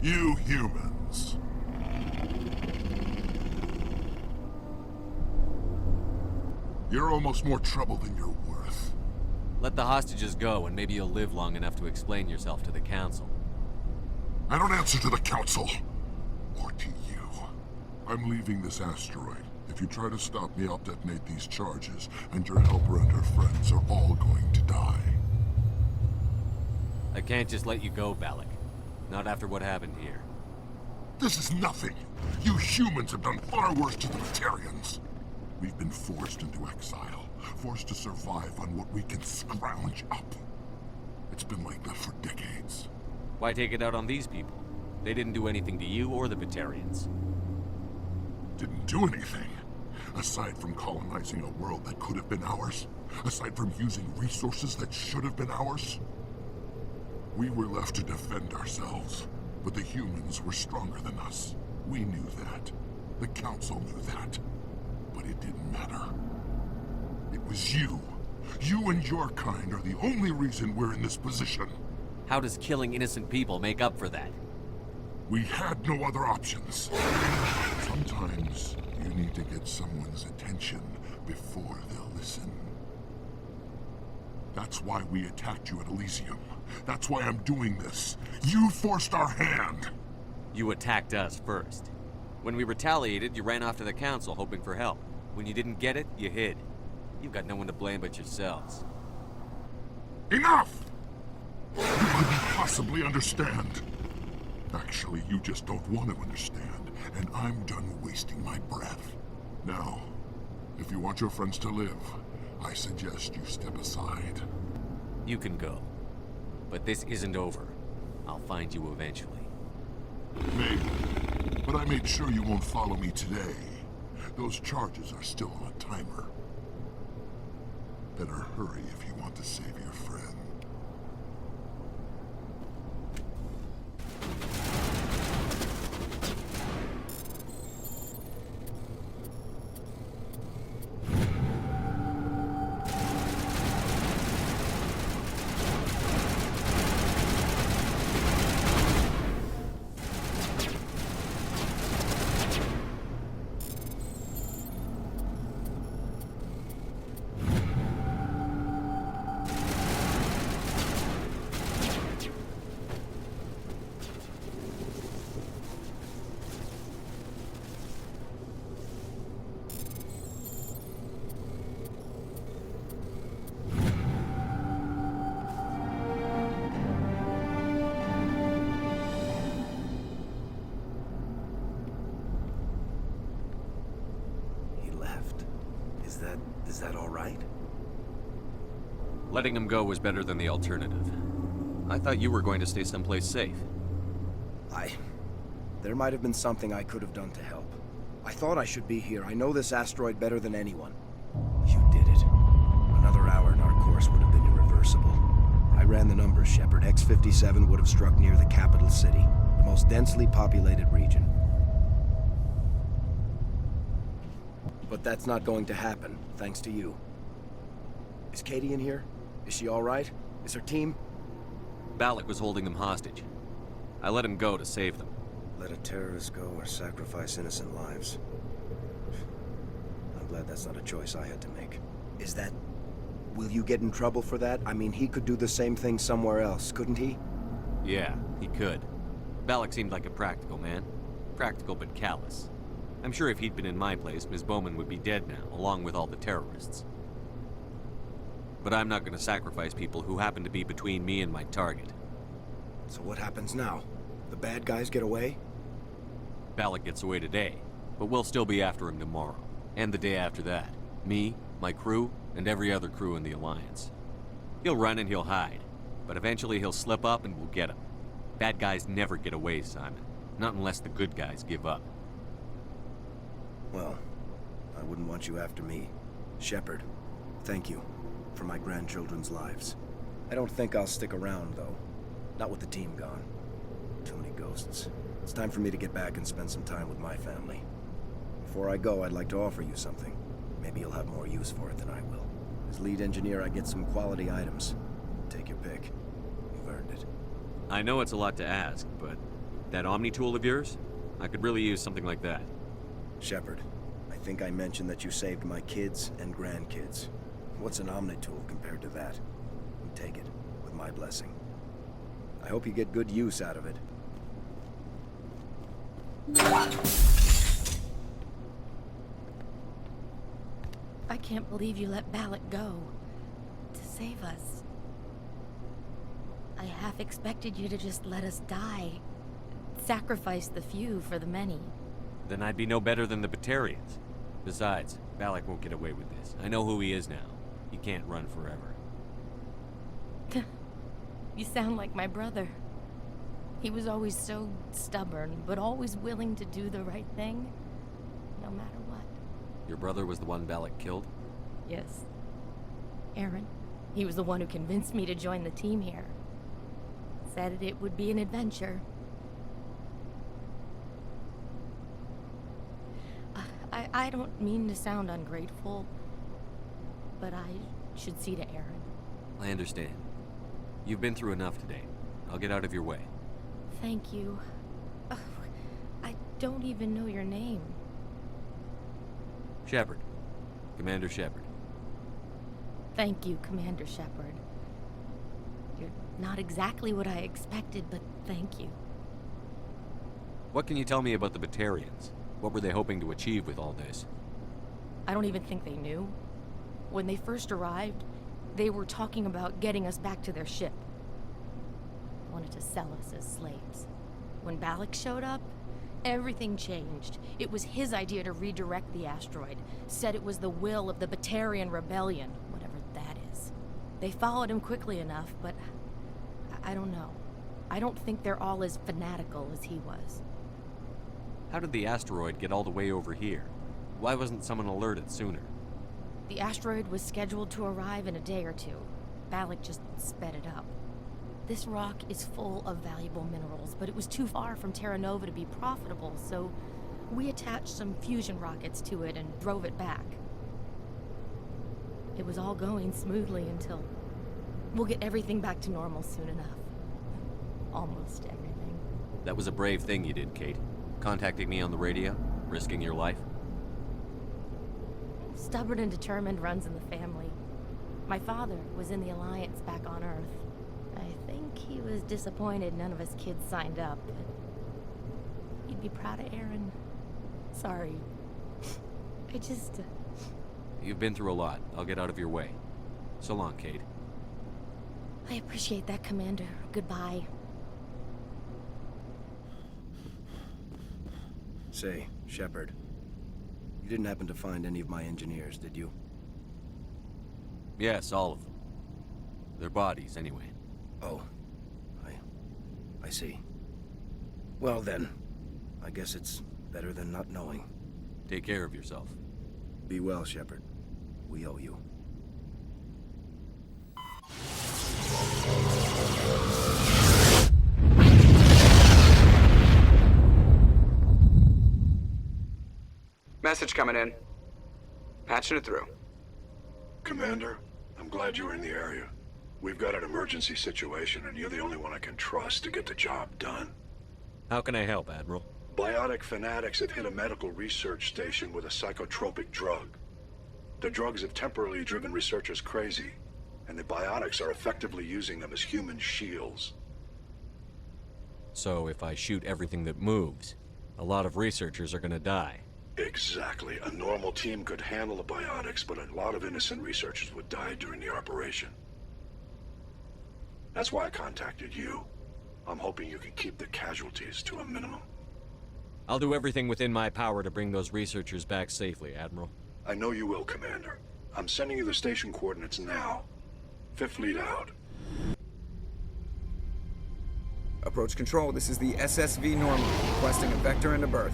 You humans. You're almost more trouble than you're worth. Let the hostages go, and maybe you'll live long enough to explain yourself to the Council. I don't answer to the Council. Or to you. I'm leaving this asteroid. If you try to stop me, I'll detonate these charges, and your helper and her friends are all going to die. I can't just let you go, Balak. Not after what happened here. This is nothing. You humans have done far worse to the Batarians. We've been forced into exile, forced to survive on what we can scrounge up. It's been like that for decades. Why take it out on these people? They didn't do anything to you or the Batarians. Didn't do anything. Aside from colonizing a world that could have been ours. Aside from using resources that should have been ours. We were left to defend ourselves. But the humans were stronger than us. We knew that. The Council knew that. But it didn't matter. It was you. You and your kind are the only reason we're in this position. How does killing innocent people make up for that? We had no other options. Sometimes you need to get someone's attention before they'll listen. That's why we attacked you at Elysium. That's why I'm doing this. You forced our hand. You attacked us first. When we retaliated, you ran off to the Council hoping for help. When you didn't get it, you hid. You've got no one to blame but yourselves. Enough! You couldn't possibly understand. Actually, you just don't want to understand, and I'm done wasting my breath. Now, if you want your friends to live, I suggest you step aside. You can go. But this isn't over. I'll find you eventually. Maybe. But I made sure you won't follow me today. Those charges are still on a timer. Better hurry if you want to save your friend. Is that all right? Letting him go was better than the alternative. I thought you were going to stay someplace safe. There might have been something I could have done to help. I thought I should be here. I know this asteroid better than anyone. You did it. Another hour and our course would have been irreversible. I ran the numbers, Shepard. X-57 would have struck near the capital city, the most densely populated region. But that's not going to happen, thanks to you. Is Katie in here? Is she all right? Is her team? Balak was holding them hostage. I let him go to save them. Let a terrorist go or sacrifice innocent lives. I'm glad that's not a choice I had to make. Is that... Will you get in trouble for that? I mean, he could do the same thing somewhere else, couldn't he? Yeah, he could. Balak seemed like a practical man. Practical but callous. I'm sure if he'd been in my place, Ms. Bowman would be dead now, along with all the terrorists. But I'm not going to sacrifice people who happen to be between me and my target. So what happens now? The bad guys get away? Balak gets away today, but we'll still be after him tomorrow. And the day after that. Me, my crew, and every other crew in the Alliance. He'll run and he'll hide, but eventually he'll slip up and we'll get him. Bad guys never get away, Simon. Not unless the good guys give up. Well, I wouldn't want you after me. Shepard, thank you for my grandchildren's lives. I don't think I'll stick around, though. Not with the team gone. Too many ghosts. It's time for me to get back and spend some time with my family. Before I go, I'd like to offer you something. Maybe you'll have more use for it than I will. As lead engineer, I get some quality items. Take your pick. You've earned it. I know it's a lot to ask, but That Omni tool of yours? I could really use something like that. Shepard, I think I mentioned that you saved my kids and grandkids. What's an Omni tool compared to that? You take it, with my blessing. I hope you get good use out of it. I can't believe you let Balak go. To save us. I half expected you to just let us die. Sacrifice the few for the many. Then I'd be no better than the Batarians. Besides, Balak won't get away with this. I know who he is now. He can't run forever. You sound like my brother. He was always so stubborn, but always willing to do the right thing, no matter what. Your brother was the one Balak killed? Yes. Aaron. He was the one who convinced me to join the team here. Said it would be an adventure. I don't mean to sound ungrateful, but I should see to Aaron. I understand. You've been through enough today. I'll get out of your way. Thank you. I don't even know your name. Shepard. Commander Shepard. Thank you, Commander Shepard. You're not exactly what I expected, but thank you. What can you tell me about the Batarians? What were they hoping to achieve with all this? I don't even think they knew. When they first arrived, they were talking about getting us back to their ship. Wanted to sell us as slaves. When Balak showed up, everything changed. It was his idea to redirect the asteroid. Said it was the will of the Batarian Rebellion, whatever that is. They followed him quickly enough, but I don't know. I don't think they're all as fanatical as he was. How did the asteroid get all the way over here? Why wasn't someone alerted sooner? The asteroid was scheduled to arrive in a day or two. Balak just sped it up. This rock is full of valuable minerals, but it was too far from Terra Nova to be profitable, so we attached some fusion rockets to it and drove it back. It was all going smoothly until... We'll get everything back to normal soon enough. Almost everything. That was a brave thing you did, Kate. Contacting me on the radio, risking your life. Stubborn and determined runs in the family. My father was in the Alliance back on Earth. I think he was disappointed none of his kids signed up, but he'd be proud of Aaron. Sorry. I just... You've been through a lot. I'll get out of your way. So long, Kate. I appreciate that, Commander. Goodbye. Say, Shepard, you didn't happen to find any of my engineers, did you? Yes, all of them. Their bodies, anyway. Oh, I see. Well then, I guess it's better than not knowing. Take care of yourself. Be well, Shepard. We owe you. Message coming in. Patching it through. Commander, I'm glad you were in the area. We've got an emergency situation, and you're the only one I can trust to get the job done. How can I help, Admiral? Biotic fanatics have hit a medical research station with a psychotropic drug. The drugs have temporarily driven researchers crazy, and the biotics are effectively using them as human shields. So if I shoot everything that moves, a lot of researchers are gonna die. Exactly. A normal team could handle the biotics, but a lot of innocent researchers would die during the operation. That's why I contacted you. I'm hoping you can keep the casualties to a minimum. I'll do everything within my power to bring those researchers back safely, Admiral. I know you will, Commander. I'm sending you the station coordinates now. Fifth lead out. Approach control, this is the SSV Normandy, requesting a vector into berth.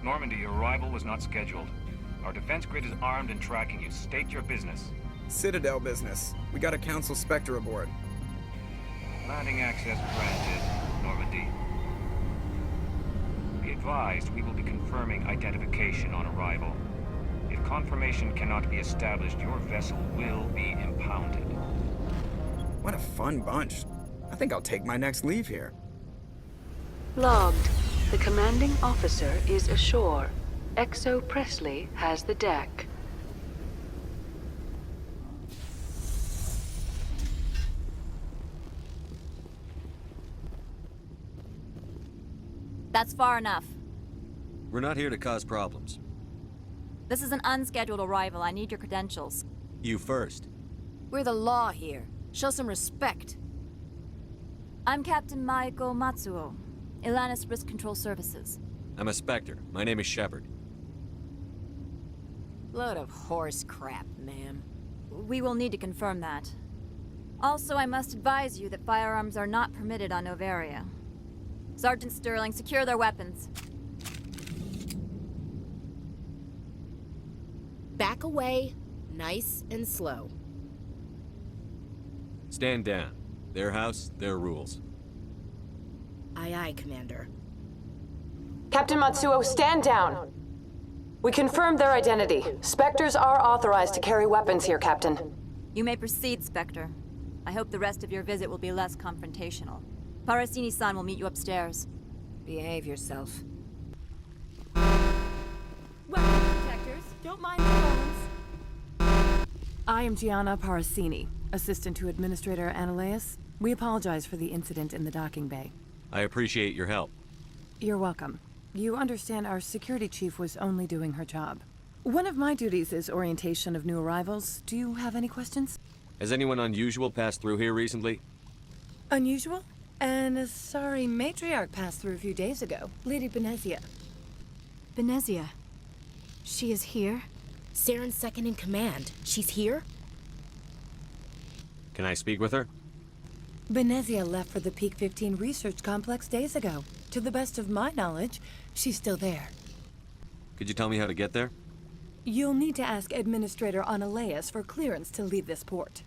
Normandy, your arrival was not scheduled. Our defense grid is armed and tracking you. State your business. Citadel business. We got a Council Spectre aboard. Landing access granted, Normandy. Be advised, we will be confirming identification on arrival. If confirmation cannot be established, your vessel will be impounded. What a fun bunch. I think I'll take my next leave here. Logged. The commanding officer is ashore. Exo Presley has the deck. That's far enough. We're not here to cause problems. This is an unscheduled arrival. I need your credentials. You first. We're the law here. Show some respect. I'm Captain Maiko Matsuo, Ilanis Risk Control Services. I'm a Spectre. My name is Shepard. Load of horse crap, ma'am. We will need to confirm that. Also, I must advise you that firearms are not permitted on Novaria. Sergeant Sterling, secure their weapons. Back away, nice and slow. Stand down. Their house, their rules. Aye, aye, Commander. Captain Matsuo, stand down. We confirmed their identity. Spectres are authorized to carry weapons here, Captain. You may proceed, Spectre. I hope the rest of your visit will be less confrontational. Parasini-san will meet you upstairs. Behave yourself. Weapon protectors, don't mind the phones. I am Gianna Parasini, assistant to Administrator Analeas. We apologize for the incident in the docking bay. I appreciate your help. You're welcome. You understand our security chief was only doing her job. One of my duties is orientation of new arrivals. Do you have any questions? Has anyone unusual passed through here recently? Unusual? And a sorry matriarch passed through a few days ago. Lady Benezia. Benezia. She is here? Saren's second in command. She's here? Can I speak with her? Benezia left for the Peak 15 research complex days ago. To the best of my knowledge, she's still there. Could you tell me how to get there? You'll need to ask Administrator Analeas for clearance to leave this port.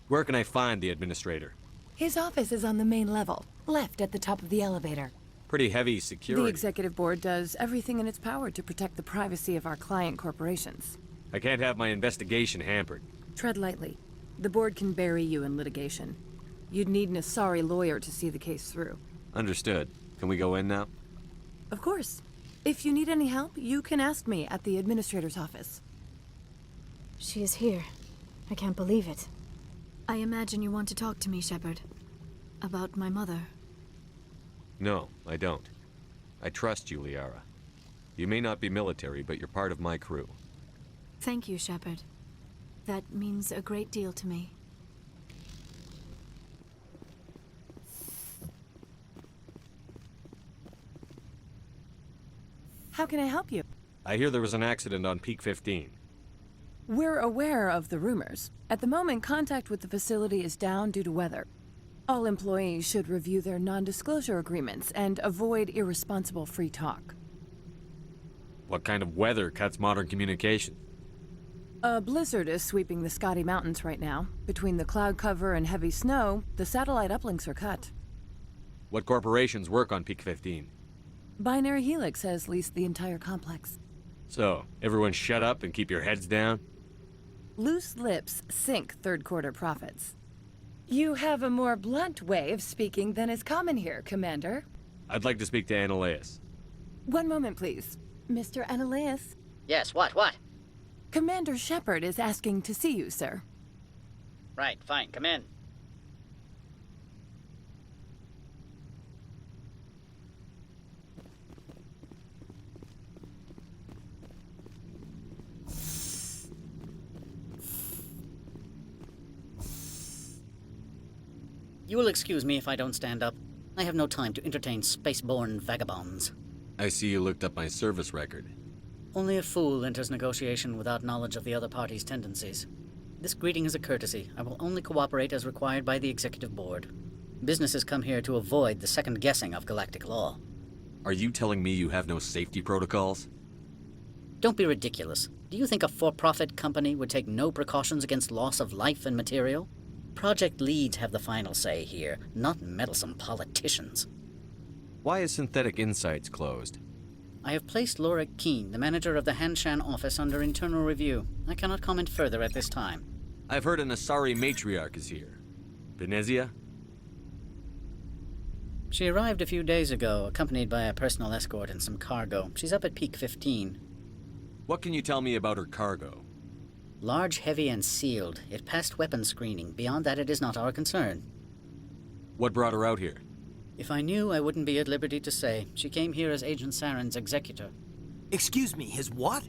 Where can I find the administrator? His office is on the main level, left at the top of the elevator. Pretty heavy security. The executive board does everything in its power to protect the privacy of our client corporations. I can't have my investigation hampered. Tread lightly. The board can bury you in litigation. You'd need an Asari lawyer to see the case through. Understood. Can we go in now? Of course. If you need any help, you can ask me at the administrator's office. She is here. I can't believe it. I imagine you want to talk to me, Shepard. About my mother. No, I don't. I trust you, Liara. You may not be military, but you're part of my crew. Thank you, Shepard. That means a great deal to me. How can I help you? I hear there was an accident on Peak 15. We're aware of the rumors. At the moment, contact with the facility is down due to weather. All employees should review their non-disclosure agreements and avoid irresponsible free talk. What kind of weather cuts modern communication? A blizzard is sweeping the Scotty Mountains right now. Between the cloud cover and heavy snow, the satellite uplinks are cut. What corporations work on Peak 15? Binary Helix has leased the entire complex. So, everyone shut up and keep your heads down? Loose lips sink third quarter profits. You have a more blunt way of speaking than is common here, Commander. I'd like to speak to Analeas. One moment, please. Mr. Analeas? Yes, what? Commander Shepard is asking to see you, sir. Right, fine, come in. You will excuse me if I don't stand up. I have no time to entertain spaceborne vagabonds. I see you looked up my service record. Only a fool enters negotiation without knowledge of the other party's tendencies. This greeting is a courtesy. I will only cooperate as required by the Executive Board. Businesses come here to avoid the second guessing of galactic law. Are you telling me you have no safety protocols? Don't be ridiculous. Do you think a for-profit company would take no precautions against loss of life and material? Project leads have the final say here, not meddlesome politicians. Why is Synthetic Insights closed? I have placed Laura Keene, the manager of the Hanshan office, under internal review. I cannot comment further at this time. I've heard an Asari matriarch is here. Benezia? She arrived a few days ago, accompanied by a personal escort and some cargo. She's up at Peak 15. What can you tell me about her cargo? Large, heavy, and sealed. It passed weapons screening. Beyond that, it is not our concern. What brought her out here? If I knew, I wouldn't be at liberty to say. She came here as Agent Saren's executor. Excuse me, his what?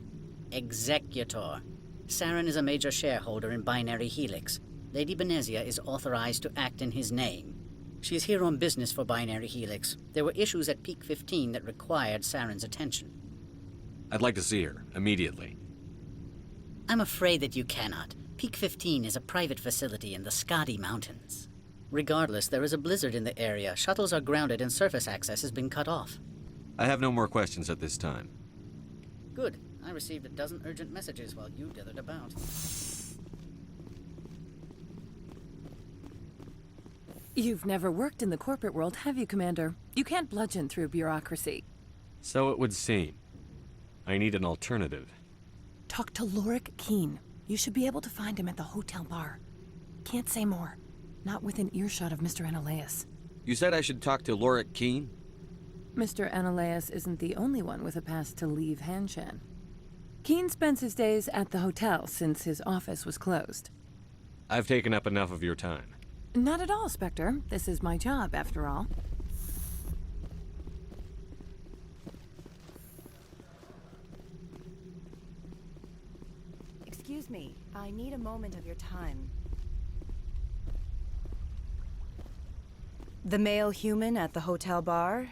Executor. Saren is a major shareholder in Binary Helix. Lady Benezia is authorized to act in his name. She is here on business for Binary Helix. There were issues at Peak 15 that required Saren's attention. I'd like to see her, immediately. I'm afraid that you cannot. Peak 15 is a private facility in the Skadi Mountains. Regardless, there is a blizzard in the area. Shuttles are grounded and surface access has been cut off. I have no more questions at this time. Good. I received a dozen urgent messages while you dithered about. You've never worked in the corporate world, have you, Commander? You can't bludgeon through bureaucracy. So it would seem. I need an alternative. Talk to Lorik Keene. You should be able to find him at the hotel bar. Can't say more. Not within earshot of Mr. Ananias. You said I should talk to Lorik Keene? Mr. Ananias isn't the only one with a pass to leave Hanshan. Keene spends his days at the hotel since his office was closed. I've taken up enough of your time. Not at all, Spectre. This is my job, after all. Excuse me, I need a moment of your time. The male human at the hotel bar?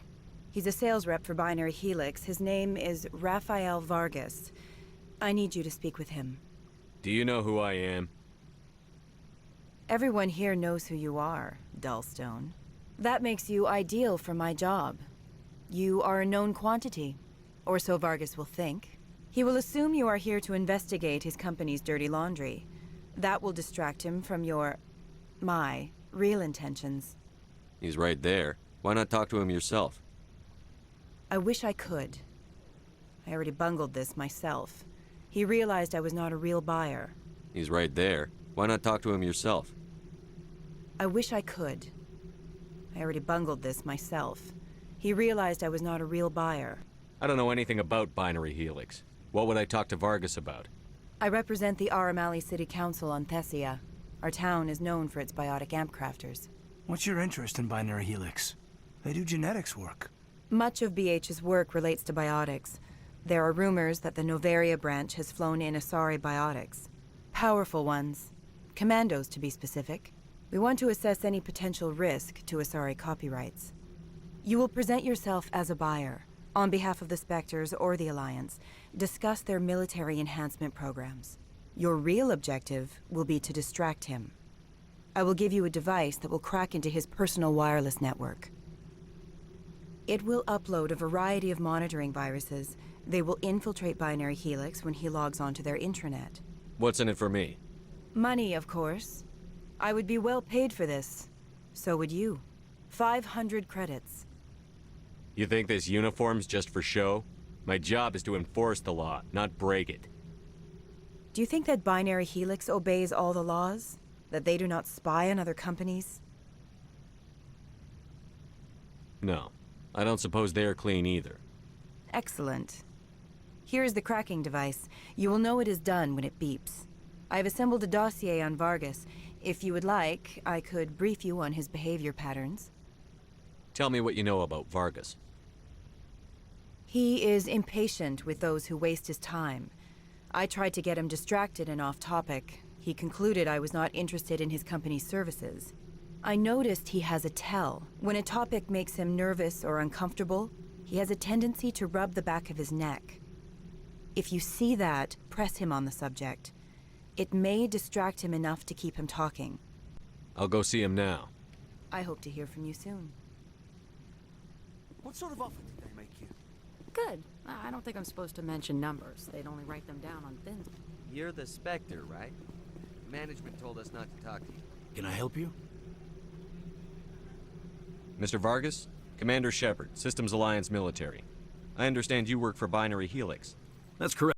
He's a sales rep for Binary Helix. His name is Rafael Vargas. I need you to speak with him. Do you know who I am? Everyone here knows who you are, Dullstone. That makes you ideal for my job. You are a known quantity, or so Vargas will think. He will assume you are here to investigate his company's dirty laundry. That will distract him from my real intentions. He's right there. Why not talk to him yourself? I wish I could. I already bungled this myself. He realized I was not a real buyer. He's right there. Why not talk to him yourself? I wish I could. I already bungled this myself. He realized I was not a real buyer. I don't know anything about Binary Helix. What would I talk to Vargas about? I represent the Aramali City Council on Thessia. Our town is known for its biotic amp crafters. What's your interest in Binary Helix? They do genetics work. Much of BH's work relates to biotics. There are rumors that the Novaria branch has flown in Asari biotics. Powerful ones. Commandos, to be specific. We want to assess any potential risk to Asari copyrights. You will present yourself as a buyer, on behalf of the Spectres or the Alliance, discuss their military enhancement programs. Your real objective will be to distract him. I will give you a device that will crack into his personal wireless network. It will upload a variety of monitoring viruses. They will infiltrate Binary Helix when he logs onto their intranet. What's in it for me? Money, of course. I would be well paid for this. So would you. 500 credits. You think this uniform's just for show? My job is to enforce the law, not break it. Do you think that Binary Helix obeys all the laws? That they do not spy on other companies? No. I don't suppose they're clean either. Excellent. Here is the cracking device. You will know it is done when it beeps. I have assembled a dossier on Vargas. If you would like, I could brief you on his behavior patterns. Tell me what you know about Vargas. He is impatient with those who waste his time. I tried to get him distracted and off topic. He concluded I was not interested in his company's services. I noticed he has a tell. When a topic makes him nervous or uncomfortable, he has a tendency to rub the back of his neck. If you see that, press him on the subject. It may distract him enough to keep him talking. I'll go see him now. I hope to hear from you soon. What sort of offer did they make you? Good. I don't think I'm supposed to mention numbers. They'd only write them down on thin. You're the Spectre, right? Management told us not to talk to you. Can I help you? Mr. Vargas? Commander Shepard, Systems Alliance Military. I understand you work for Binary Helix. That's correct.